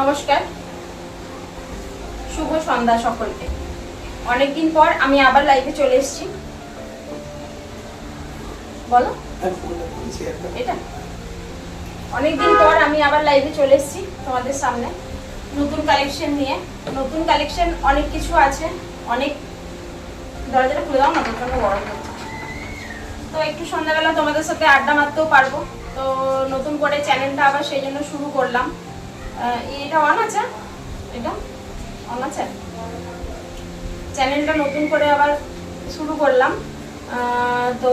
নমস্কার, শুভ সন্ধ্যা সকলকে। অনেকদিন পর আমি আবার লাইভে চলে এসেছি। বলো এটা, অনেকদিন পর আমি আবার লাইভে চলে এসেছি তোমাদের সামনে নতুন কালেকশন নিয়ে। নতুন কালেকশন অনেক কিছু আছে, অনেক। দরজাটা খুলে দাও না, প্রচন্ড গরম হচ্ছে। তো একটু সন্ধ্যাবেলা তোমাদের সাথে আড্ডা মারতেও পারবো, তো নতুন করে চ্যানেলটা আবার সেই জন্য শুরু করলাম। এটা অন আছে, এটা অন আছে, চ্যানেলটা নতুন করে আবার শুরু করলাম। তো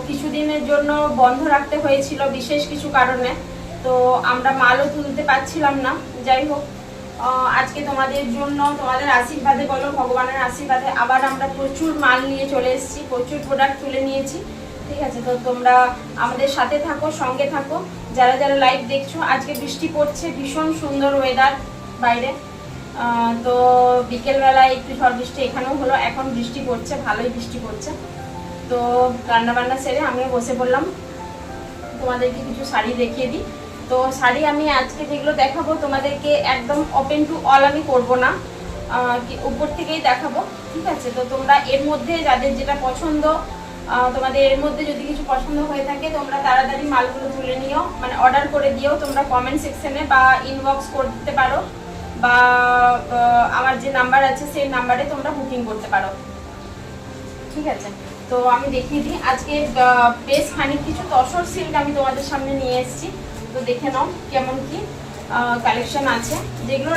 কিছুদিনের জন্য বন্ধ রাখতে হয়েছিল বিশেষ কিছু কারণে, তো আমরা মালও তুলতে পারছিলাম না। যাই হোক, আজকে তোমাদের জন্য, তোমাদের আশীর্বাদে বলো, ভগবানের আশীর্বাদে আবার আমরা প্রচুর মাল নিয়ে চলে এসেছি, প্রচুর প্রোডাক্ট তুলে নিয়েছি। ঠিক আছে, তো তোমরা আমাদের সাথে থাকো, সঙ্গে থাকো। যারা যারা লাইভ দেখছো, আজকে বৃষ্টি পড়ছে, ভীষণ সুন্দর ওয়েদার বাইরে। তো বিকেলবেলায় একটু ঝড় বৃষ্টি এখানেও হলো, এখন বৃষ্টি পড়ছে, ভালোই বৃষ্টি পড়ছে। তো রান্নাবান্না সেরে আমিও বসে পড়লাম, তোমাদেরকে কিছু শাড়ি দেখিয়ে দিই। তো শাড়ি আমি আজকে যেগুলো দেখাবো তোমাদেরকে একদম ওপেন টু অল আমি করবো না, উপর থেকেই দেখাবো। ঠিক আছে, তো তোমরা এর মধ্যে যাদের যেটা পছন্দ, তোমাদের এর মধ্যে যদি কিছু পছন্দ হয়ে থাকে তোমরা তাড়াতাড়ি মালগুলো তুলে নিও, মানে অর্ডার করে দিও তোমরা কমেন্ট সেকশনে বা ইনবক্স করতে পারো, বা আমার যে নাম্বার আছে সেই নাম্বারে তোমরা বুকিং করতে পারো। ঠিক আছে, তো আমি দেখিয়ে দিই। আজকে বেশ খানিক কিছু তসর সিল্ক আমি তোমাদের সামনে নিয়ে এসেছি, তো দেখে নাও কেমন কি কালেকশন আছে। যেগুলো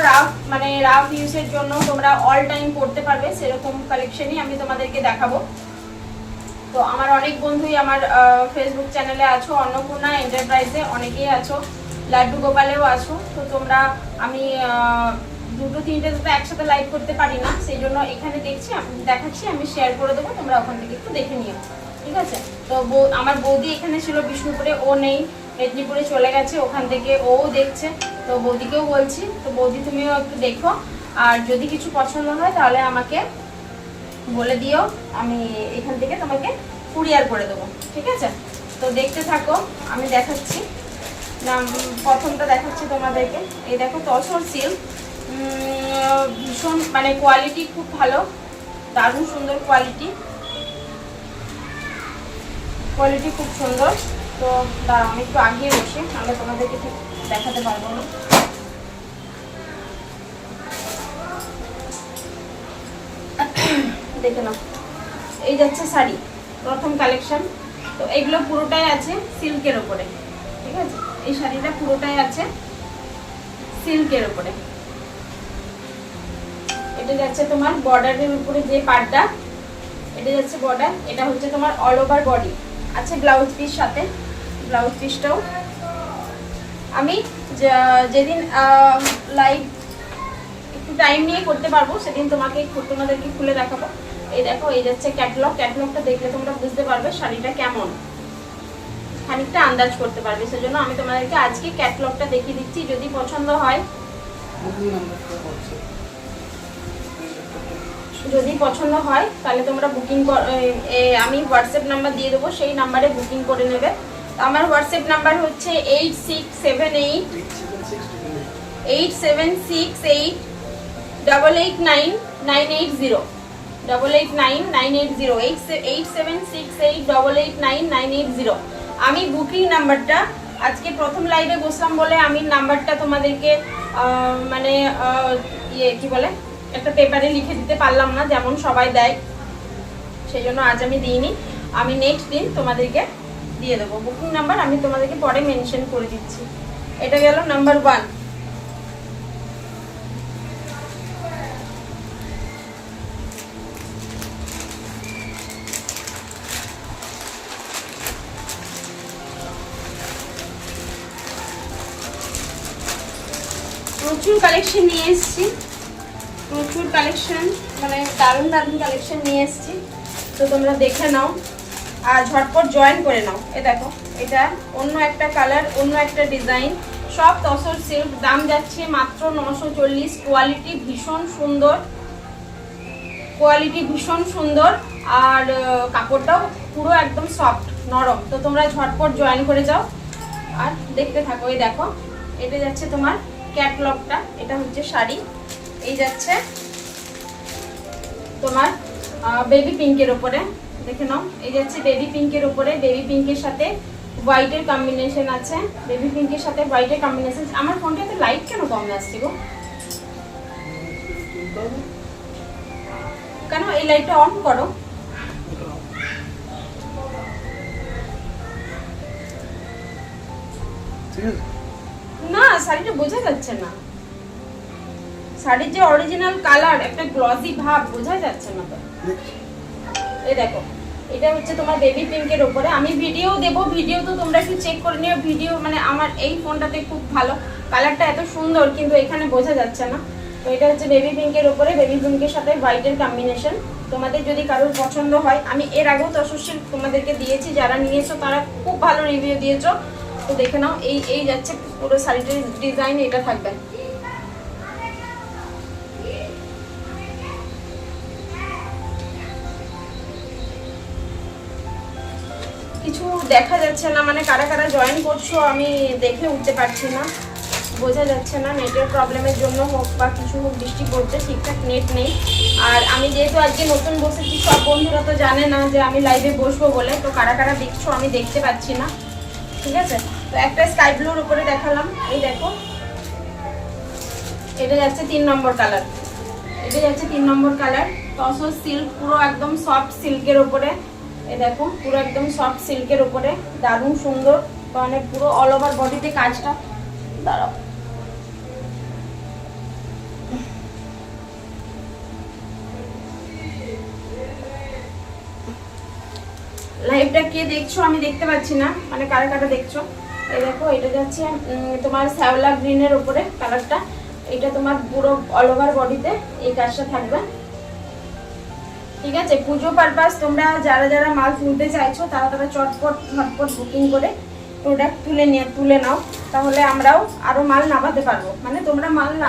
রাফ ইউজের জন্য তোমরা অল টাইম পড়তে পারবে, সেরকম কালেকশনই আমি তোমাদেরকে দেখাবো। তো আমার অনেক বন্ধুই আমার ফেসবুক চ্যানেলে আছো, অন্নপূর্ণা এন্টারপ্রাইজে অনেকেই আছো, লাড্ডু গোপালেও আছো। তো তোমরা, আমি দুটো তিনটে তো একসাথে লাইভ করতে পারি না, সেই জন্য এখানে দেখাচ্ছি, আমি শেয়ার করে দেবো, তোমরা ওখান থেকে একটু দেখে নিও। ঠিক আছে, তো আমার বৌদি এখানে ছিল বিষ্ণুপুরে, ও নেই, মেদিনীপুরে চলে গেছে, ওখান থেকে ও দেখছে। তো বৌদিকেও বলছি, তো বৌদি তুমিও একটু দেখো, আর যদি কিছু পছন্দ হয় তাহলে আমাকে বলে দিও, আমি এখান থেকে তোমাকে কুরিয়ার করে দেবো। ঠিক আছে, তো দেখতে থাকো, আমি দেখাচ্ছি। প্রথমটা দেখাচ্ছি তোমাদেরকে, এই দেখো তসর সিল্ক, ভীষণ মানে কোয়ালিটি খুব ভালো, দারুণ সুন্দর কোয়ালিটি খুব সুন্দর। তো দাঁড়াও, আমি একটু আগিয়ে বসি, আমরা তোমাদেরকে ঠিক দেখাতে পারবো না। দেখে নাও, এই যাচ্ছে শাড়ি, প্রথম কালেকশন। তো এগুলো পুরোটাই আছে সিল্কের ওপরে। ঠিক আছে, এই শাড়িটা পুরোটাই আছে সিল্কের ওপরে। এটা যাচ্ছে তোমার বর্ডারের উপরে যে পাড়টা, এটা যাচ্ছে বর্ডার, এটা হচ্ছে তোমার অল ওভার বডি আছে ব্লাউজ পিস সাথে। ব্লাউজ পিসটাও আমি যেদিন লাইভ একটু টাইম নিয়ে করতে পারবো সেদিন তোমাদেরকে খুলে দেখাবো। এই দেখো, এই যাচ্ছে ক্যাটলগটা দেখলে তোমরা বুঝতে পারবে শাড়িটা কেমন, খানিকটা আন্দাজ করতে পারবে। সেজন্য আমি তোমাদেরকে আজকে ক্যাটলগটা দেখিয়ে দিচ্ছি। যদি পছন্দ হয় তাহলে তোমরা বুকিং, আমি হোয়াটসঅ্যাপ নাম্বার দিয়ে দেবো, সেই নাম্বারে বুকিং করে নেবে। আমার হোয়াটসঅ্যাপ নাম্বার হচ্ছে 8678886990, 889980, আমি বুকিং নাম্বারটা আজকে প্রথম লাইভে বসলাম বলে আমি নাম্বারটা তোমাদেরকে মানে কি বলে, একটা পেপারে লিখে দিতে পারলাম না যেমন সবাই দেয়, সেই জন্য আজ আমি দিইনি। আমি নেক্সট দিন তোমাদেরকে দিয়ে দেবো বুকিং নাম্বার, আমি তোমাদেরকে পরে মেনশন করে দিচ্ছি। এটা গেল নাম্বার 1। প্রচুর কালেকশন নিয়ে এসেছি, প্রচুর কালেকশন, মানে দারুণ দারুণ কালেকশন নিয়ে এসেছি। তো তোমরা দেখে নাও আর ঝটপট জয়েন করে নাও। এ দেখো, এটা অন্য একটা কালার, অন্য একটা ডিজাইন, সব তসর সিল্ক। দাম যাচ্ছে মাত্র 940। কোয়ালিটি ভীষণ সুন্দর, আর কাপড়টাও পুরো একদম সফট নরম। তো তোমরা ঝটপট জয়েন করে যাও আর দেখতে থাকো। এই দেখো, এটা যাচ্ছে তোমার ক্যাটলগটা। এটা হচ্ছে শাড়ি, এই যাচ্ছে তোমার বেবি পিঙ্কের উপরে, দেখে নাও, এই যাচ্ছে বেবি পিঙ্কের উপরে, বেবি পিঙ্কের সাথে হোয়াইটের কম্বিনেশন আছে, বেবি পিঙ্কের সাথে হোয়াইটের কম্বিনেশন। আমার ফোনটাতে লাইট কেন কম আসছে গো? কেন এই লাইটটা অন করো। না শাড়িটা বোঝা যাচ্ছে না, শাড়ির যে অরিজিনাল কালার একটা গ্লসি ভাব বোঝা যাচ্ছে না তো। এই দেখো এটা হচ্ছে তোমার বেবি পিঙ্কের উপরে। আমি ভিডিও দেব, ভিডিও তো তোমরা একটু চেক করে নিও। ভিডিও মানে আমার এই ফোনটাতে খুব ভালো, কালারটা এত সুন্দর কিন্তু এখানে বোঝা যাচ্ছে না। তো এটা হচ্ছে বেবি পিঙ্কের উপরে, বেবি পিঙ্কের সাথে হোয়াইটের কম্বিনেশন। তোমাদের যদি কারোর পছন্দ হয়, আমি এর আগেও তসস্বী তোমাদেরকে দিয়েছি, যারা নিয়েছো তারা খুব ভালো রিভিউ দিয়েছো। তো দেখে নাও, এই যাচ্ছে পুরো শাড়িটার ডিজাইন, এটা থাকবে। কিছু দেখা যাচ্ছে না, মানে কারা কারা জয়েন করছো আমি দেখে উঠতে পারছি না, বোঝা যাচ্ছে না, নেটের প্রবলেমের জন্য হোক বা কিছু হোক, বৃষ্টি পড়ছে, ঠিকঠাক নেট নেই। আর আমি যেহেতু আজকে নতুন বসেছি, সব বন্ধুরা তো জানে না যে আমি লাইভে বসবো বলে, তো কারা কারা দেখছো আমি দেখতে পাচ্ছি না, ঠিক আছে। তো একটা স্কাই ব্লুর উপরে দেখালাম, এই দেখো এটা যাচ্ছে 3 নম্বর কালার, এটা যাচ্ছে 3 নম্বর কালার। তসর সিল্ক, পুরো একদম সফট সিল্কের উপরে, এই দেখো পুরো একদম সফট সিল্কের উপরে, দারুণ সুন্দর, মানে পুরো অল ওভার বডিতে কাজটা। দাঁড়াও, লাইভটা কে দেখছো আমি দেখতে পাচ্ছি না, মানে কারা কারা দেখছো। এই দেখো এটা যাচ্ছে তোমার শ্যাওলা গ্রিনের উপরে কালারটা, এটা তোমার পুরো অল ওভার বডিতে এই কাজটা থাকবে, ঠিক আছে। পুজো পারপাস তোমরা যারা যারা মাল তুলতে চাইছো তারা তারা চটপট ঝটপট বুকিং করে প্রোডাক্ট তুলে নাও, তাহলে আমরাও আরো মাল নামাতে পারবো। মানে তোমরা মাল না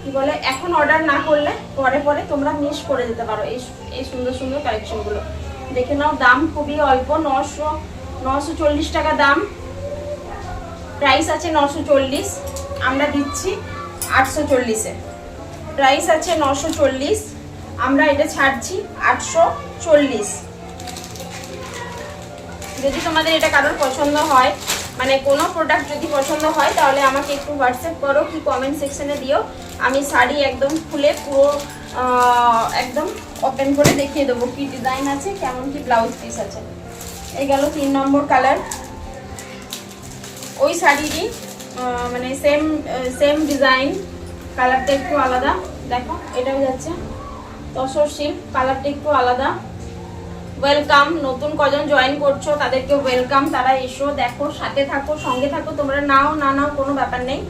কি বলে এখন অর্ডার না করলে পরে পরে তোমরা মিস করে যেতে পারো এই সুন্দর সুন্দর কালেকশনগুলো। দেখে নাও, দাম খুবই অল্প, 940 টাকা দাম, প্রাইস আছে 940, আমরা দিচ্ছি 840-এ। প্রাইস আছে 940, আমরা এটা ছাড়ছি 840। যদি তোমাদের এটা কারোর পছন্দ হয়, মানে কোনো প্রোডাক্ট যদি পছন্দ হয়, তাহলে আমাকে একটু হোয়াটসঅ্যাপ করো কি কমেন্ট সেকশনে দিও, আমি শাড়ি একদম খুলে পুরো একদম ওপেন করে দেখিয়ে দেবো কি ডিজাইন আছে, কেমন কি ব্লাউজ পিস আছে। এই গেল 3 নম্বর কালার। ওই শাড়িরই মানে সেম ডিজাইন, কালারটা একটু আলাদা, দেখো এটাও যাচ্ছে তসর সিল্ক, কালারটা একটু আলাদা। ওয়েলকাম, নতুন কজন জয়েন করছো তাদেরকে ওয়েলকাম, তারা এসো, দেখো, সাথে থাকো, সঙ্গে থাকো, তোমরা নাও না নাও কোনো ব্যাপার নেই,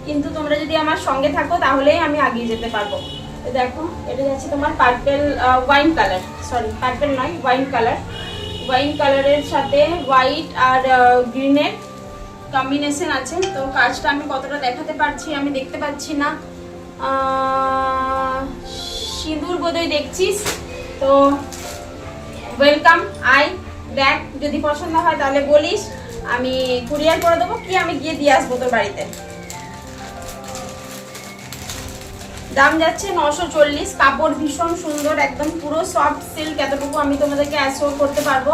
কিন্তু তোমরা যদি আমার সঙ্গে থাকো তাহলেই আমি এগিয়ে যেতে পারবো। দেখো এটা যাচ্ছে তোমার purple wine colour, sorry purple নয়, ওয়াইন কালার, ওয়াইন কালারের সাথে হোয়াইট আর গ্রিনের কম্বিনেশন আছে। তো কাজটা আমি কতটা দেখাতে পারছি আমি দেখতে পাচ্ছি না, সিঁদুর বোধহয় দেখছিস। তো ওয়েলকাম, আই দেখ, যদি পছন্দ হয় তাহলে বলিস, আমি কুরিয়ার করে দেবো, কি আমি গিয়ে দিয়ে আসবো তোর বাড়িতে। দাম যাচ্ছে 940, কাপড় ভীষণ সুন্দর, একদম পুরো সফট সিল্ক, এতটুকু আমি তোমাদেরকে অ্যাসিওর করতে পারবো।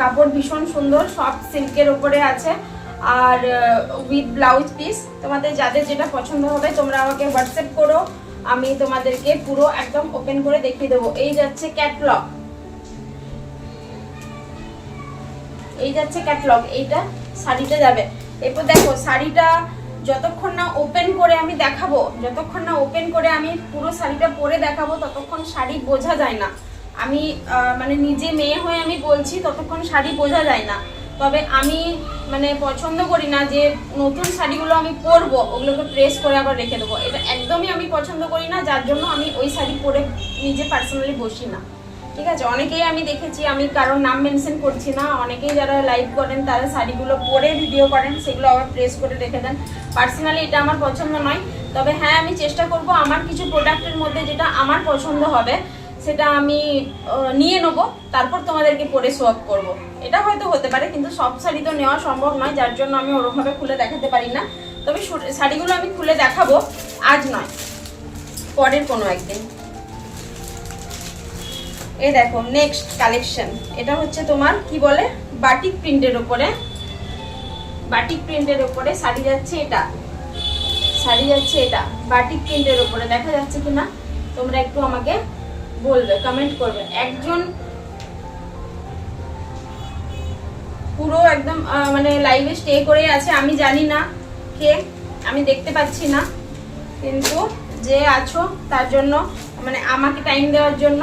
কাপড় ভীষণ সুন্দর, সফট সিল্কের উপরে আছে, আর উইথ ব্লাউজ পিস। তোমাদের যাদের যেটা পছন্দ হবে তোমরা আমাকে হোয়াটসঅ্যাপ করো, আমি তোমাদেরকে পুরো একদম ওপেন করে দেখিয়ে দেবো। এই যাচ্ছে ক্যাটলগ, এই যাচ্ছে ক্যাটলগ, এইটা শাড়িটা যাবে। এরপর দেখো শাড়িটা যতক্ষণ না ওপেন করে আমি দেখাবো, যতক্ষণ না ওপেন করে আমি পুরো শাড়িটা পরে দেখাবো, ততক্ষণ শাড়ি বোঝা যায় না। আমি মানে নিজে মেয়ে হয়ে আমি বলছি, ততক্ষণ শাড়ি বোঝা যায় না। তবে আমি মানে পছন্দ করি না যে নতুন শাড়িগুলো আমি পরবো ওগুলোকে প্রেস করে আবার রেখে দেবো, এটা একদমই আমি পছন্দ করি না, যার জন্য আমি ওই শাড়ি পরে নিজে পার্সোনালি বসি না, ঠিক আছে। অনেকেই আমি দেখেছি, আমি কারোর নাম মেনশন করছি না, অনেকেই যারা লাইভ করেন তারা শাড়িগুলো পরে ভিডিও করেন, সেগুলো আবার প্রেস করে রেখে দেন। পার্সোনালি এটা আমার পছন্দ নয়। তবে হ্যাঁ, আমি চেষ্টা করব আমার কিছু প্রোডাক্টের মধ্যে যেটা আমার পছন্দ হবে সেটা আমি নিয়ে নেবো, তারপর তোমাদেরকে পরে শো আপ করবো। এটা হয়তো হতে পারে, কিন্তু সব শাড়ি তো নেওয়া সম্ভব নয়, যার জন্য আমি ওরকমভাবে খুলে দেখাতে পারি না। তবে শাড়িগুলো আমি খুলে দেখাবো, আজ নয়, পরের কোনো একদিন। এই দেখো নেক্সট কালেকশন, এটা হচ্ছে তোমার কি বলে বাটিক প্রিন্টের উপরে, বাটিক প্রিন্টের উপরে শাড়ি যাচ্ছে এটা, শাড়ি যাচ্ছে এটা বাটিক প্রিন্টের উপরে। দেখা যাচ্ছে কিনা তোমরা একটু আমাকে বলবে, কমেন্ট করবে। একজন পুরো একদম মানে লাইভে স্টে করে আছে, আমি জানি না কে, আমি দেখতে পাচ্ছি না, কিন্তু যে আছো তার জন্য মানে আমাকে টাইম দেওয়ার জন্য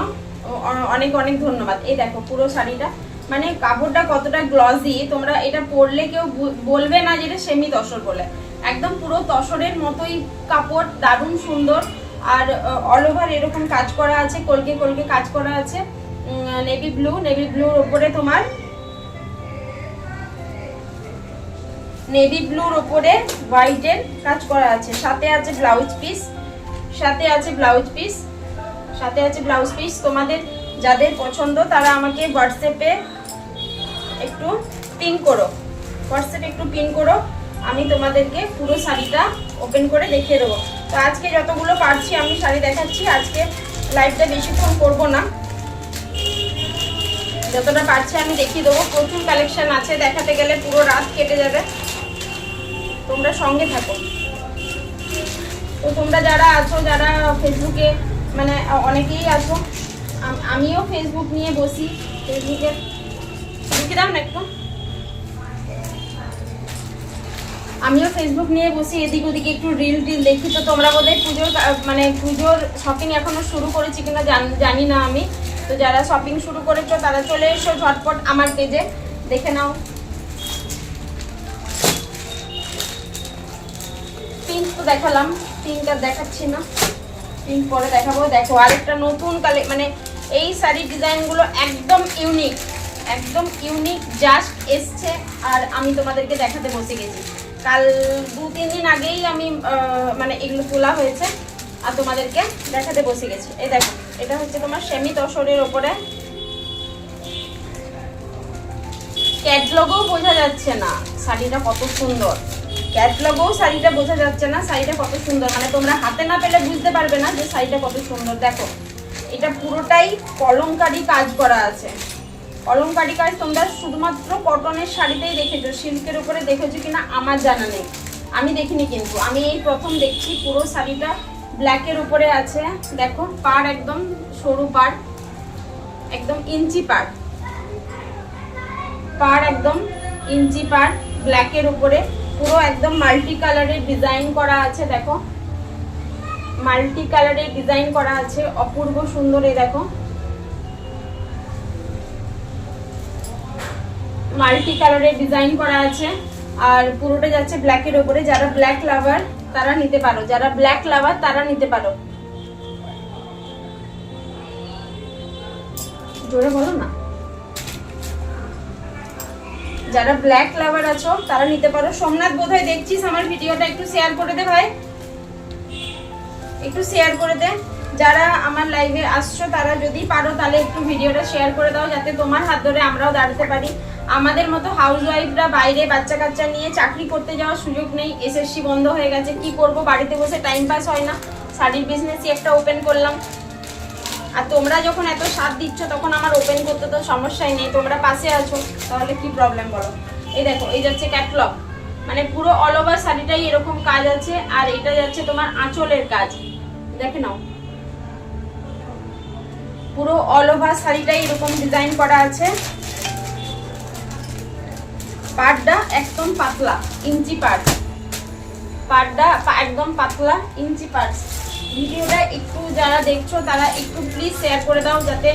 অনেক অনেক ধন্যবাদ। এই দেখো পুরো শাড়িটা, মানে কাপড়টা কতটা গ্লসি, তোমরা এটা পরলে কেউ বলবে না যে এটা সেমি তসর বলে, একদম পুরো তসরের মতোই কাপড়, দারুণ সুন্দর। আর অল ওভার এরকম কাজ করা আছে, কলকে কলকে কাজ করা আছে, নেভি ব্লুর উপরে তোমার নেভি ব্লুর উপরে হোয়াইটের কাজ করা আছে, সাথে আছে ব্লাউজ পিস, সাথে আছে ব্লাউজ পিস, সাথে আছে ব্লাউজ পিস। তোমাদের যাদের পছন্দ তারা আমাকে হোয়াটসঅ্যাপে একটু পিন করো, হোয়াটসঅ্যাপে একটু পিন করো, আমি তোমাদেরকে পুরো শাড়িটা ওপেন করে দেখিয়ে দেবো। তো আজকে যতগুলো পারছি আমি শাড়ি দেখাচ্ছি, আজকে লাইভটা বেশিক্ষণ করবো না, যতটা পারছি আমি দেখিয়ে দেবো। প্রচুর কালেকশন আছে, দেখাতে গেলে পুরো রাত কেটে যাবে, তোমরা সঙ্গে থাকো। তো তোমরা যারা আছো, যারা ফেসবুকে মানে অনেকেই আছো, আমিও ফেসবুক নিয়ে বসি, ফেসবুকে লিখে দাও না একটু, আমিও ফেসবুক নিয়ে বসি, এদিক ওদিকে একটু রিল টিল দেখি। তো তোমরা বোধহয় পুজোর শপিং এখনো শুরু করেছি কিনা জানি না আমি, তো যারা শপিং শুরু করেছো তারা চলে এসো ঝটপট আমার পেজে, দেখে নাও। পিঙ্ক তো দেখালাম, পিঙ্ক আর দেখাচ্ছি না, পিঙ্ক পরে দেখাবো। দেখো আরেকটা নতুন মানে এই শাড়ির ডিজাইনগুলো একদম ইউনিক, একদম ইউনিক, জাস্ট এসছে আর আমি তোমাদেরকে দেখাতে বসে গেছি। কাল 2-3 দিন আগেই আমি মানে এগুলো তোলা হয়েছে আর তোমাদেরকে দেখাতে বসে গেছি। এই দেখো এটা হচ্ছে তোমার সেমি তসরের ওপরে, ক্যাটলগও বোঝা যাচ্ছে না শাড়িটা কত সুন্দর, ক্যাটলগও শাড়িটা বোঝা যাচ্ছে না শাড়িটা কত সুন্দর, মানে তোমরা হাতে না পেলে বুঝতে পারবে না যে শাড়িটা কত সুন্দর। দেখো এটা পুরোটাই কলমকারি কাজ করা আছে, কলমকারি কাজ তোমরা শুধুমাত্র কটনের শাড়িতেই দেখেছো, সিল্কের উপরে দেখেছো কিনা আমার জানা নেই, আমি দেখিনি, কিন্তু আমি এই প্রথম দেখছি। পুরো শাড়িটা ব্ল্যাকের উপরে আছে, দেখো পাড় একদম সরু পাড়, একদম ইঞ্চি পাড়, পাড় একদম ইঞ্চি পাড়, ব্ল্যাকের উপরে পুরো একদম মাল্টি কালারের ডিজাইন করা আছে। দেখো মাল্টি কালারের ডিজাইন করা আছে, অপূর্ব সুন্দর। এই দেখো মাল্টি কালারের ডিজাইন করা আছে আর পুরোটা যাচ্ছে ব্ল্যাকের উপরে। যারা ব্ল্যাক লাভার তারা নিতে পারো, যারা ব্ল্যাক লাভার তারা নিতে পারো, জোরে বলো না, যারা ব্ল্যাক লাভার আছো তারা নিতে পারো। সোমনাথ বোধহয় দেখছিস আমার ভিডিওটা, একটু শেয়ার করে দে ভাই, একটু শেয়ার করে দে। যারা আমার লাইভে আসছো তারা যদি পারো তাহলে একটু ভিডিওটা শেয়ার করে দাও, যাতে তোমার হাত ধরে আমরাও দাঁড়াতে পারি। আমাদের মতো হাউসওয়াইফরা বাইরে বাচ্চা কাচ্চা নিয়ে চাকরি করতে যাওয়ার সুযোগ নেই, এসএসসি বন্ধ হয়ে গেছে, কি করব, বাড়িতে বসে টাইম পাস হয় না, শাড়ির বিজনেসই একটা ওপেন করলাম। আর তোমরা যখন এত সাথ দিচ্ছ তখন আমার ওপেন করতে তো সমস্যাই নেই, তোমরা পাশে আছো, তাহলে কি প্রবলেম বলো। এই দেখো এই যাচ্ছে ক্যাটলগ, মানে পুরো অল ওভার শাড়িটাই এরকম কাজ আছে। আর এটা যাচ্ছে তোমার আঁচলের কাজ, দেখে নাও পুরো অল ওভার শাড়িটাই এরকম ডিজাইন করা আছে। পাড়টা একদম পাতলা ইঞ্চি পাড়, পাড়টা একদম পাতলা ইঞ্চি পাড়। ভিডিওটা একটু যারা দেখছো তারা একটু প্লিজ শেয়ার করে দাও, যাতে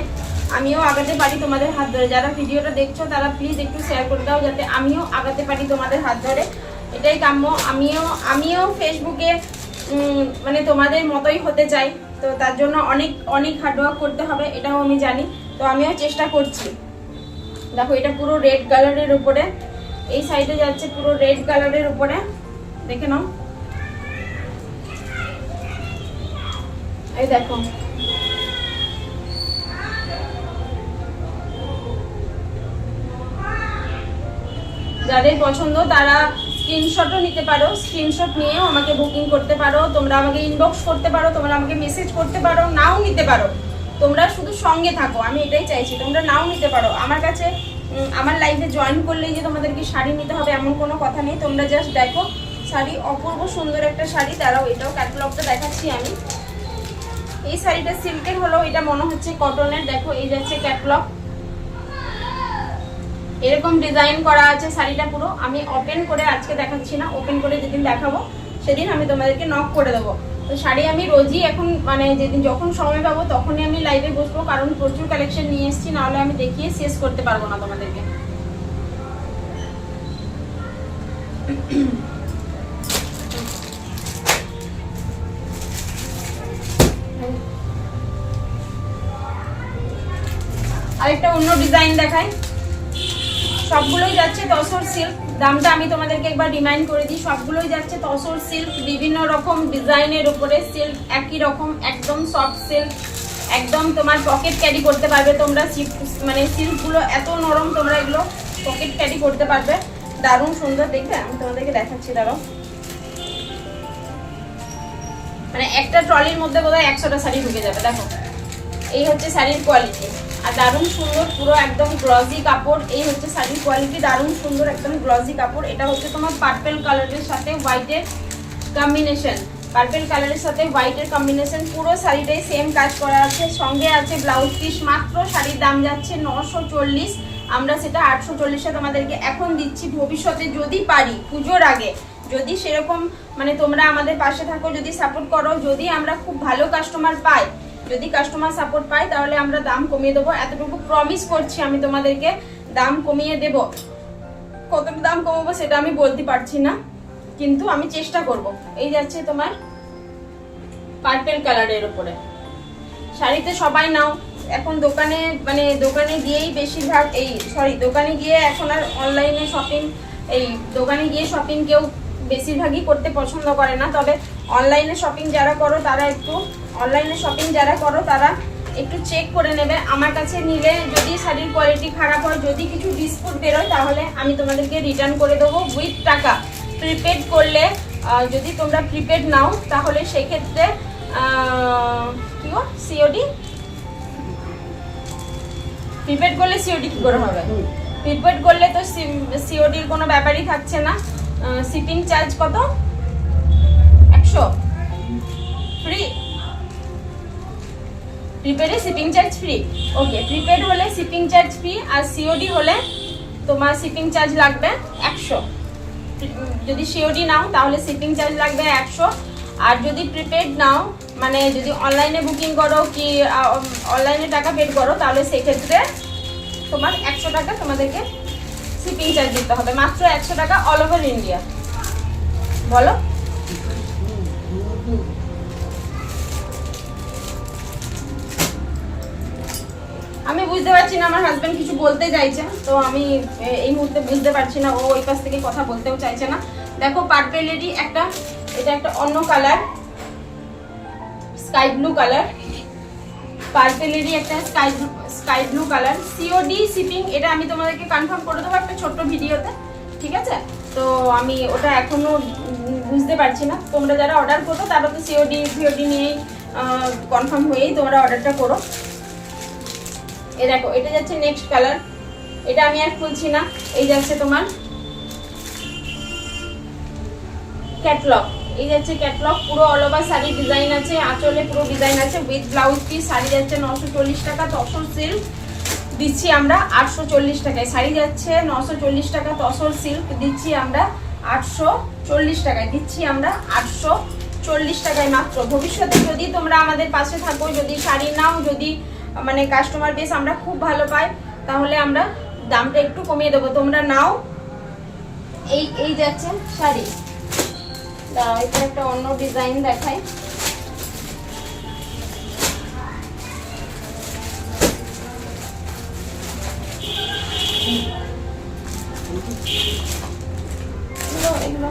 আমিও আগাতে পারি তোমাদের হাত ধরে। যারা ভিডিওটা দেখছো তারা প্লিজ একটু শেয়ার করে দাও, যাতে আমিও আগাতে পারি তোমাদের হাত ধরে, এটাই কাম্য। আমিও ফেসবুকে মানে তোমাদের মতোই হতে চাই, তো তার জন্য অনেক অনেক হার্ডওয়ার্ক করতে হবে, এটাও আমি জানি, তো আমিও চেষ্টা করছি। দেখো এটা পুরো রেড কালারের উপরে, এই সাইডে যাচ্ছে পুরো রেড কালারের উপরে, দেখে নাও। এই দেখো যাদের পছন্দ তারা স্ক্রিনশটও নিতে পারো, স্ক্রিনশট নিয়েও আমাকে বুকিং করতে পারো, তোমরা আমাকে ইনবক্স করতে পারো, তোমরা আমাকে মেসেজ করতে পারো, নাও নিতে পারো। তোমরা শুধু সঙ্গে থাকো, আমি এটাই চাইছি। তোমরা নাও নিতে পারো আমার কাছে, আমার লাইফে জয়েন করলেই যে তোমাদেরকে শাড়ি নিতে হবে এমন কোনো কথা নেই। তোমরা জাস্ট দেখো শাড়ি, অপূর্ব সুন্দর একটা শাড়ি। দাঁড়াও, এটাও ক্যাটালগটা দেখাচ্ছি আমি। এই শাড়িটা সিল্কের হলো, এটা মনে হচ্ছে কটনের। দেখো এই যাচ্ছে ক্যাটালগ, এরকম ডিজাইন করা আছে শাড়িটা পুরো। আমি ওপেন করে আজকে দেখাচ্ছি না, ওপেন করে যেদিন দেখাবো সেদিন আমি তোমাদেরকে নক করে দেবো। তো শাড়ি আমি রোজই এখন মানে যেদিন যখন সময় পাবো তখনই আমি লাইভে বসবো, কারণ প্রচুর কালেকশন নিয়ে এসেছি, নাহলে আমি দেখিয়ে শেষ করতে পারবো না তোমাদেরকে। আরেকটা অন্য ডিজাইন দেখাই। সবগুলোই যাচ্ছে তসর সিল্ক। দামটা আমি তোমাদেরকে একবার রিমাইন্ড করে দিই, সবগুলোই যাচ্ছে তসর সিল্ক, বিভিন্ন রকম ডিজাইনের উপরে সিল্ক, একই রকম একদম সফট সিল্ক, একদম তোমার পকেট ক্যারি করতে পারবে তোমরা। মানে সিল্কগুলো এত নরম, তোমরা এগুলো পকেট ক্যারি করতে পারবে। দারুণ সুন্দর দেখবে, আমি তোমাদেরকে দেখাচ্ছি। দাঁড়াও, মানে একটা ট্রলির মধ্যে বোধহয় 100টা শাড়ি ঢুকে যাবে। দেখো এই হচ্ছে শাড়ির কোয়ালিটি, আর দারুণ সুন্দর, পুরো একদম গ্লজি কাপড়। এই হচ্ছে শাড়ির কোয়ালিটি, দারুণ সুন্দর একদম গ্লজি কাপড়। এটা হচ্ছে তোমার পার্পল কালারের সাথে হোয়াইটের কম্বিনেশন, পার্পল কালারের সাথে হোয়াইটের কম্বিনেশন। পুরো শাড়িটাই সেম কাজ করা আছে, সঙ্গে আছে ব্লাউজ পিস। মাত্র শাড়ির দাম যাচ্ছে 940, আমরা সেটা 840-এ তোমাদেরকে এখন দিচ্ছি। ভবিষ্যতে যদি পারি, পুজোর আগে যদি সেরকম মানে তোমরা আমাদের পাশে থাকো, যদি সাপোর্ট করো, যদি আমরা খুব ভালো কাস্টমার পাই, যদি কাস্টমার সাপোর্ট পাই, তাহলে আমরা দাম কমিয়ে দেবো। এতটুকু প্রমিস করছি আমি তোমাদেরকে, দাম কমিয়ে দেব। কতটা দাম কমাবো সেটা আমি বলতে পারছি না, কিন্তু আমি চেষ্টা করব। এই যাচ্ছে তোমার পার্পল কালারের উপরে শাড়িতে। সবাই নাও এখন দোকানে, মানে দোকানে গিয়েই বেশিরভাগ দোকানে গিয়ে এখন আর অনলাইনে শপিং, দোকানে গিয়ে শপিং কেউ বেশিরভাগই করতে পছন্দ করে না। তবে অনলাইনে শপিং যারা করো তারা একটু চেক করে নেবে। আমার কাছে নিলে যদি শাড়ির কোয়ালিটি খারাপ হয়, যদি কিছু ডিসপুট বেরোয়, তাহলে আমি তোমাদেরকে রিটার্ন করে দেবো উইথ টাকা। প্রিপেড করলে, যদি তোমরা প্রিপেড নাও, তাহলে সেক্ষেত্রে কি গো সিওডি, প্রিপেড করলে সিওডি কি করে হবে? প্রিপেড করলে তো সিওডির কোনো ব্যাপারই থাকছে না। শিপিং চার্জ কত? 100 ফ্রি। প্রিপেডে shipping charge free. Okay, prepaid হলে শিপিং চার্জ ফ্রি, আর সিওডি হলে তোমার শিপিং চার্জ লাগবে 100। যদি সিওডি নাও তাহলে শিপিং চার্জ লাগবে 100, আর যদি প্রিপেড নাও, মানে যদি অনলাইনে বুকিং করো কি অনলাইনে টাকা পেড করো, তাহলে সেক্ষেত্রে তোমার 100 টাকা তোমাদেরকে শিপিং চার্জ দিতে হবে। মাত্র 100 টাকা, অল ওভার ইন্ডিয়া। বলো, আমি বুঝতে পারছি না আমার হাজবেন্ড কিছু বলতে চাইছে, তো আমি এই মুহূর্তে বুঝতে পারছি না ও ওই পাশ থেকে কথা বলতেও চাইছে না। দেখো পার্পেলেরই একটা, এটা একটা অন্য কালার, স্কাই ব্লু কালার। পার্পেলেরই একটা sky blue colour. COD shipping এটা আমি তোমাদেরকে কনফার্ম করে দেবো একটা ছোট্ট ভিডিওতে, ঠিক আছে? তো আমি ওটা এখনো বুঝতে পারছি না। তোমরা যারা অর্ডার করো তারা তো সিওডি ভিওডি নিয়েই কনফার্ম হয়েই তোমরা অর্ডারটা করো। এ দেখো, এটা যাচ্ছে নেক্সট কালার, এটা আমি আর খুলছি না। এই যাচ্ছে তোমার ক্যাটলগ, এই যাচ্ছে ক্যাটলগ। পুরো অল ওভার শাড়ি ডিজাইন আছে, আঁচলে পুরো ডিজাইন আছে উইথ ব্লাউজ পিস। শাড়ি যাচ্ছে 940 টাকা। তসর সিল্ক দিচ্ছি আমরা 840 টাকায়। শাড়ি যাচ্ছে 940 টাকা। তসর সিল্ক দিচ্ছি আমরা 840 টাকায়, দিচ্ছি আমরা 840 টাকায় মাত্র। ভবিষ্যতে যদি তোমরা আমাদের পাশে থাকো, যদি শাড়ি নাও, যদি মানে কাস্টমার বেস আমরা খুব ভালো পাই, তাহলে আমরা দামটা একটু কমিয়ে দেবো। তোমরা নাও। এই যাচ্ছে শাড়ি। এটা একটা অন্য ডিজাইন দেখাই। এগুলো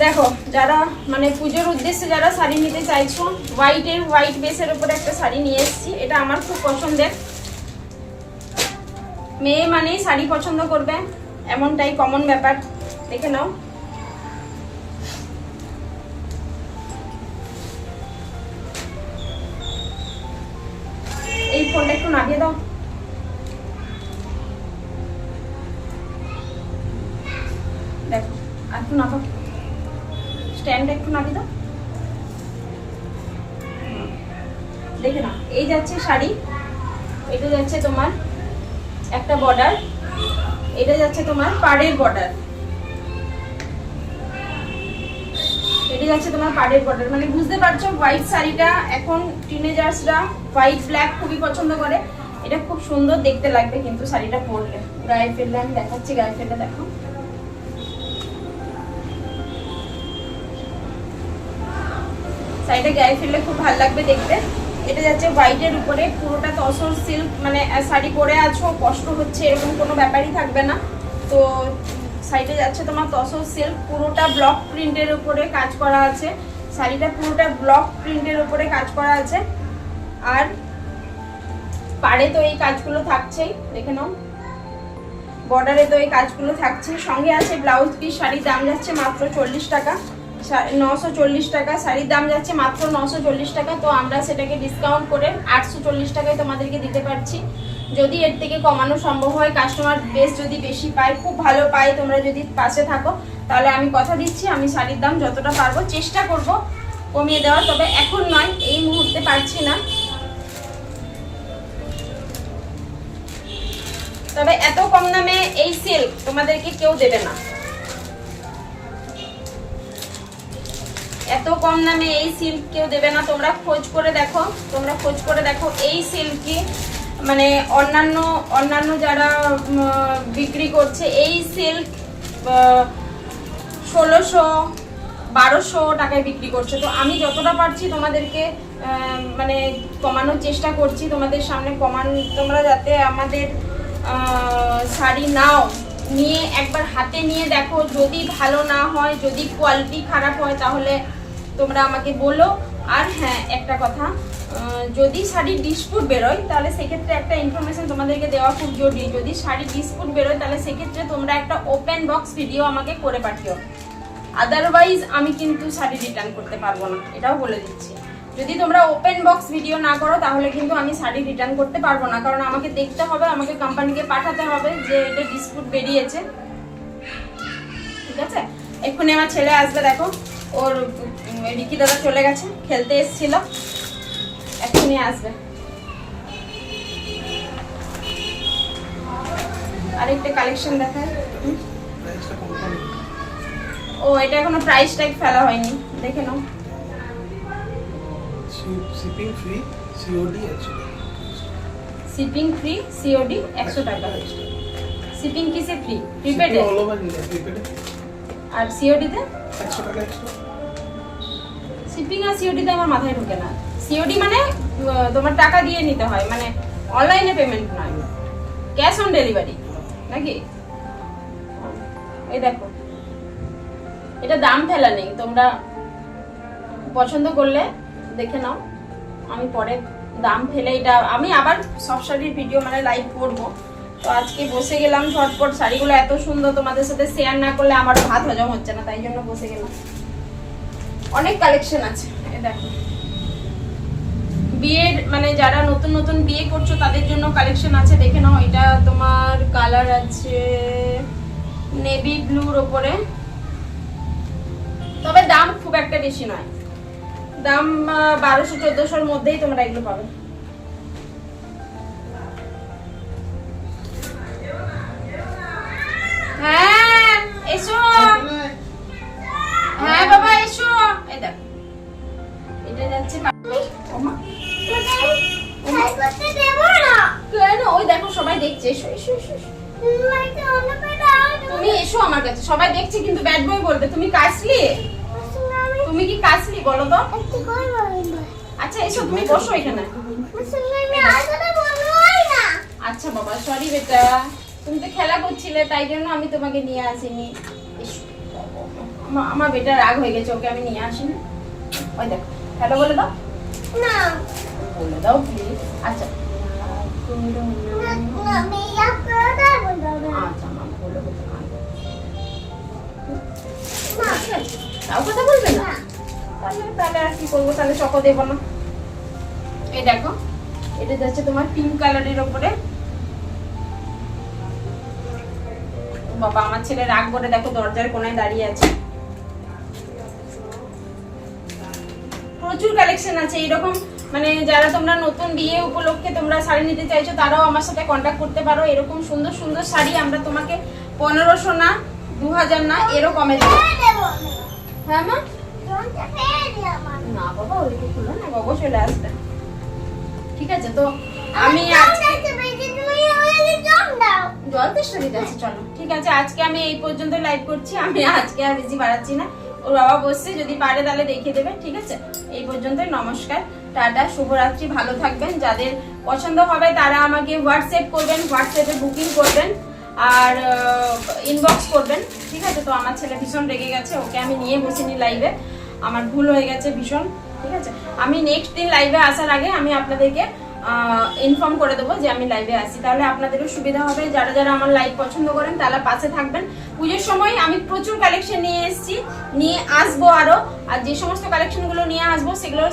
দেখো, যারা মানে পুজোর উদ্দেশ্যে যারা শাড়ি নিতে চাইছো, হোয়াইট বেসের উপরে একটা শাড়ি নিয়ে এসেছি। এটা আমার খুব পছন্দের। মেয়ে মানেই শাড়ি পছন্দ করবে, এমনটাই কমন ব্যাপার। দেখে নাও। এই ফোনটা একটু নামিয়ে দাও। দেখো আর একটু নামাও, স্ট্যান্ডটা একটু নামিয়ে দাও। দেখে নাও, এই যাচ্ছে শাড়ি, এটা যাচ্ছে তোমার একটা বর্ডার, এটা যাচ্ছে তোমার পাড়ের বর্ডার, এটা যাচ্ছে তোমার পাড়ের বর্ডার। মানে বুঝতে পারছো হোয়াইট শাড়িটা এখন টিনেজার্সরা হোয়াইট ব্ল্যাক খুবই পছন্দ করে। এটা খুব সুন্দর দেখতে লাগবে কিন্তু শাড়িটা পরলে। গায়ে ফেললে আমি দেখাচ্ছি, গায়ে ফেললে দেখো। শাড়িটা গায়ে ফেললে খুব ভালো লাগবে দেখতে। এটা যাচ্ছে হোয়াইটের উপরে, পুরোটা তসর সিল্ক, মানে শাড়ি পরে আছো কষ্ট হচ্ছে এরকম কোনো ব্যাপারই থাকবে না। তো শাড়িটা যাচ্ছে তোমার তসর সিল্ক, পুরোটা ব্লক প্রিন্টের উপরে কাজ করা আছে। শাড়িটা পুরোটা ব্লক প্রিন্টের উপরে কাজ করা আছে। আর পাড়ে তো এই কাজগুলো থাকছেই, দেখে নাও। বর্ডারে তো এই কাজগুলো থাকছে, সঙ্গে আছে ব্লাউজ পিস। শাড়ির দাম যাচ্ছে মাত্র 40 টাকা, 940 টাকা। শাড়ির দাম যাচ্ছে মাত্র 940 টাকা। তো আমরা সেটাকে ডিসকাউন্ট করে 840 টাকায় তোমাদেরকে দিতে পারছি। যদি এর থেকে কমানো সম্ভব হয়, কাস্টমার বেস যদি বেশি পায়, খুব ভালো পায়, তোমরা যদি পাশে থাকো, তাহলে আমি কথা দিচ্ছি আমি শাড়ির দাম যতটা পারবো চেষ্টা করব কমিয়ে দেওয়ার। তবে এখন নয়, এই মুহূর্তে পারছি না। তবে এত কম দামে এই সিল্ক তোমাদেরকে কেউ দেবে না। এত কম দামে এই সিল্ক কেউ দেবে না। তোমরা খোঁজ করে দেখো, তোমরা খোঁজ করে দেখো এই সিল্কই, মানে অন্যান্য যারা বিক্রি করছে এই সিল্ক 1600-1200 টাকায় বিক্রি করছে। তো আমি যতটা পারছি তোমাদেরকে মানে কমানোর চেষ্টা করছি তোমাদের সামনে। তোমরা যাতে আমাদের শাড়ি নাও, নিয়ে একবার হাতে নিয়ে দেখো, যদি ভালো না হয়, যদি কোয়ালিটি খারাপ হয়, তাহলে তোমরা আমাকে বলো। আর হ্যাঁ, একটা কথা, যদি শাড়ির ডিসপুট বেরোয় তাহলে সেক্ষেত্রে একটা ইনফরমেশন তোমাদেরকে দেওয়া খুব জরুরি। যদি শাড়ির ডিসপুট বেরোয় তাহলে সেক্ষেত্রে তোমরা একটা ওপেন বক্স ভিডিও আমাকে করে পাঠিও। আদারওয়াইজ আমি কিন্তু শাড়ি রিটার্ন করতে পারবো না, এটাও বলে দিচ্ছি। যদি তোমরা ওপেন বক্স ভিডিও না করো তাহলে কিন্তু আমি শাড়ি রিটার্ন করতে পারবো না, কারণ আমাকে দেখতে হবে, আমাকে কোম্পানিকে পাঠাতে হবে যে এটা ডিসপুট বেরিয়েছে। ঠিক আছে, এক্ষুনি আমার ছেলে আসবে, দেখো ওর রিকি দাদা চলে গেছে, খেলতে এসেছিল, এক্ষুনি আসবে। আরেকটা কালেকশন দেখায়। ও, এটা এখনো প্রাইস ট্যাগ ফেলা হয়নি, দেখে নাও। শিপিং ফ্রি, সিওডি 100 টাকা। শিপিং ফ্রি, সিওডি 100 টাকা। শিপিং কিসে ফ্রি? প্রিপেডে? অল ওভার ইন্ডিয়া প্রিপেডে। আর সিওডি তে 100 টাকা এক্সট্রা। শিপিং আর সিওডি তে আমার মাথায় ঢোকে না। সিওডি মানে তোমার টাকা দিয়ে নিতে হয়, মানে অনলাইনে পেমেন্ট নয়, ক্যাশ অন ডেলিভারি নাকি? এই দেখো, এটা দাম ফেলা নেই, তোমরা পছন্দ করলে দেখে নাও। আমি পরে দাম ফেলে এটা আমি আবার সব শাড়ির ভিডিও মানে লাইভ করবো। তো আজকে বসে গেলাম ঝটপট, শাড়িগুলো এত সুন্দর, তোমাদের সাথে শেয়ার না করলে আমারও ভাত হজম হচ্ছে না, তাই জন্য বসে গেলাম। অনেক কালেকশন আছে, এই দেখো। বিয়ের মানে যারা নতুন নতুন বিয়ে করছো তাদের জন্য কালেকশন আছে, দেখে নাও। এটা তোমার কালার আছে নেভি ব্লুর ওপরে, তবে দাম খুব একটা বেশি নয়, দাম 1200-1400-র মধ্যেই তোমরা এগুলো পাবে। হ্যাঁ এসো, হ্যাঁ বাবা এসো। এই দেখো, এটা যাচ্ছে কেন, ওই দেখো সবাই দেখছে, এসো এসো এসো। তুমি এসো আমার কাছে, সবাই দেখছে কিন্তু ব্যাড বয় বলবে। তুমি কাশলি, তুমি কি কাশলি বলো তো? আচ্ছা এসো, তুমি বসো এখানে। আচ্ছা বাবা, সরি বেটা, তুমি তো খেলা করছিলে তাই জন্য আমি তোমাকে নিয়ে আসিনি। আমার বেটা রাগ হয়ে গেছে, ওকে আমি নিয়ে আসিনি। ওই দেখো, হ্যালো বলে দাও না, বলে দাও প্লিজ। আচ্ছা করবো তাহলে চকো দেবো না। এই দেখো এটা যাচ্ছে তোমার পিঙ্ক কালারের ওপরে। বাবা আমার ছেলে রাগ করে দেখো দরজার কোনায় দাঁড়িয়ে আছে। প্রচুর কালেকশন আছে এরকম, মানে যারা তোমরা নতুন বিয়ে উপলক্ষে তোমরা শাড়ি নিতে চাইছো তারাও আমার সাথে কন্ট্যাক্ট করতে পারো। এরকম সুন্দর সুন্দর শাড়ি আমরা তোমাকে 1500 না 2000 না এরকমে দেবো। হ্যাঁ মা না বাবা ওইটা খুলো না, বাবা চলে আসবে। ঠিক আছে তো আমি জল তেষ্টা দিতে আছে, চলো ঠিক আছে আজকে আমি এই পর্যন্ত লাইভ করছি। আমি আজকে আর বেশি বাড়াচ্ছি না, ওর বাবা বসছে যদি পারে তাহলে দেখিয়ে দেবে। ঠিক আছে এই পর্যন্তই, নমস্কার, টাটা, শুভরাত্রি, ভালো থাকবেন। যাদের পছন্দ হবে তারা আমাকে হোয়াটসঅ্যাপ করবেন, হোয়াটসঅ্যাপে বুকিং করবেন আর ইনবক্স করবেন। ঠিক আছে তো আমার ছেলে ভীষণ রেগে গেছে, ওকে আমি নিয়ে বসিনি লাইভে, আমার ভুল হয়ে গেছে ভীষণ। ঠিক আছে আমি নেক্সট দিন লাইভে আসার আগে আমি আপনাদেরকে ইনফর্ম করে দেবো যে আমি লাইভে আসি, তাহলে আপনাদেরও সুবিধা হবে। যারা যারা আমার লাইভ পছন্দ করেন তারা পাশে থাকবেন। পুজোর সময় আমি প্রচুর কালেকশন নিয়ে এসেছি, নিয়ে আসবো আরো, আর যে সমস্ত কালেকশনগুলো নিয়ে আসবো সেগুলোর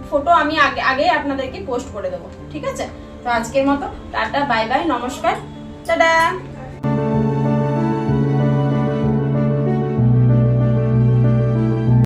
ফটো আমি আগে আপনাদেরকে পোস্ট করে দেবো। ঠিক আছে তো আজকের মতো টাটা, বাই বাই, নমস্কার, টাটা।